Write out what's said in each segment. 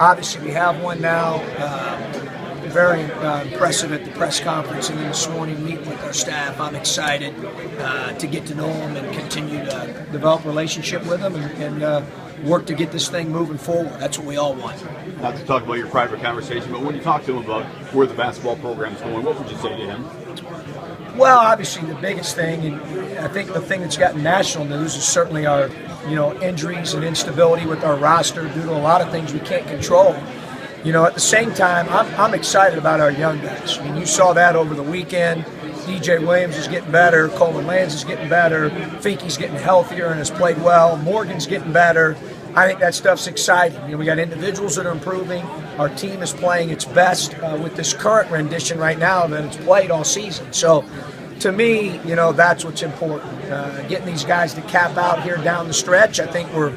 Obviously, we have one now. Very impressive at the press conference, and then this morning meeting with our staff. I'm excited to get to know them and continue to develop a relationship with them and work to get this thing moving forward. That's what we all want. Not to talk about your private conversation, but when you talk to him about where the basketball program is going, what would you say to him? Well, obviously the biggest thing, and I think the thing that's gotten national news is certainly our, injuries and instability with our roster due to a lot of things we can't control. At the same time, I'm excited about our young guys. I mean, you saw that over the weekend. DJ Williams is getting better. Coleman Lands is getting better. Finke's getting healthier and has played well. Morgan's getting better. I think that stuff's exciting. We got individuals that are improving. Our team is playing its best with this current rendition right now that it's played all season. So, to me, that's what's important. Getting these guys to cap out here down the stretch. I think we're,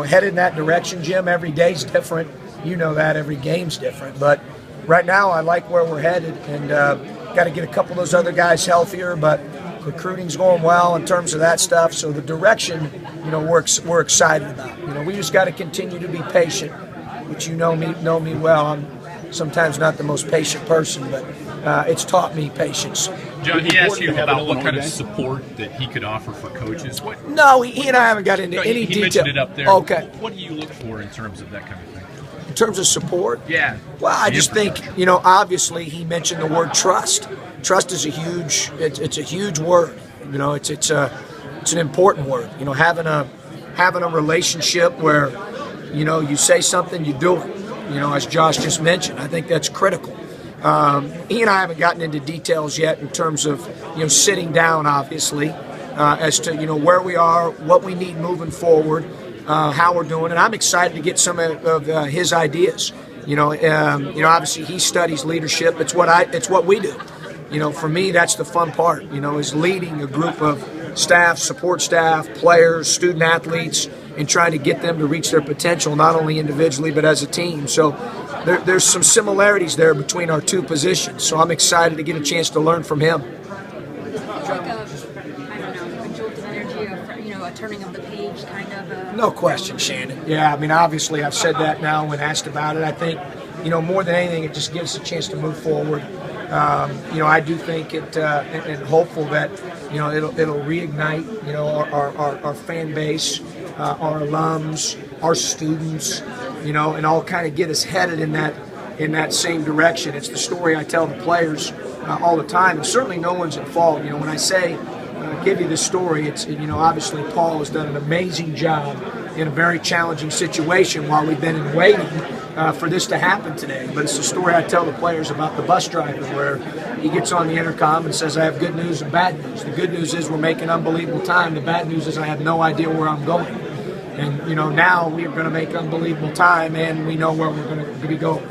headed in that direction, Jim. Every day's different. You know that every game's different, but right now I like where we're headed, and got to get a couple of those other guys healthier. But recruiting's going well in terms of that stuff. So the direction, we're excited about. We just got to continue to be patient, which know me well. I'm sometimes not the most patient person, but it's taught me patience. John, he asked you about what kind of support that he could offer for coaches. No, he and I haven't got into any detail. He mentioned it up there. Okay. What do you look for in terms of that kind of thing? In terms of support? Yeah. Well, I just think, obviously he mentioned the word trust. Trust is it's a huge word. It's an important word. Having a relationship where, you say something, you do it. As Josh just mentioned, I think that's critical. He and I haven't gotten into details yet in terms of, sitting down, obviously, as to, where we are, what we need moving forward. How we're doing, and I'm excited to get some of his ideas. Obviously he studies leadership. It's what we do. For me, that's the fun part. Is leading a group of staff, support staff, players, student athletes, and trying to get them to reach their potential, not only individually but as a team. So there's some similarities there between our two positions. So I'm excited to get a chance to learn from him. Turning of the page, kind of. No question, Shannon. Yeah, obviously I've said that now when asked about it. I think, more than anything, it just gives us a chance to move forward. I do think it, and hopeful that, it'll reignite, our fan base, our alums, our students, and all kind of get us headed in that same direction. It's the story I tell the players all the time, and certainly no one's at fault. When I say, give you this story, it's, obviously Paul has done an amazing job in a very challenging situation while we've been in waiting for this to happen today. But it's the story I tell the players about the bus driver where he gets on the intercom and says, I have good news and bad news. The good news is we're making unbelievable time. The bad news is I have no idea where I'm going. And, now we are going to make unbelievable time, and we know where we're going to be going.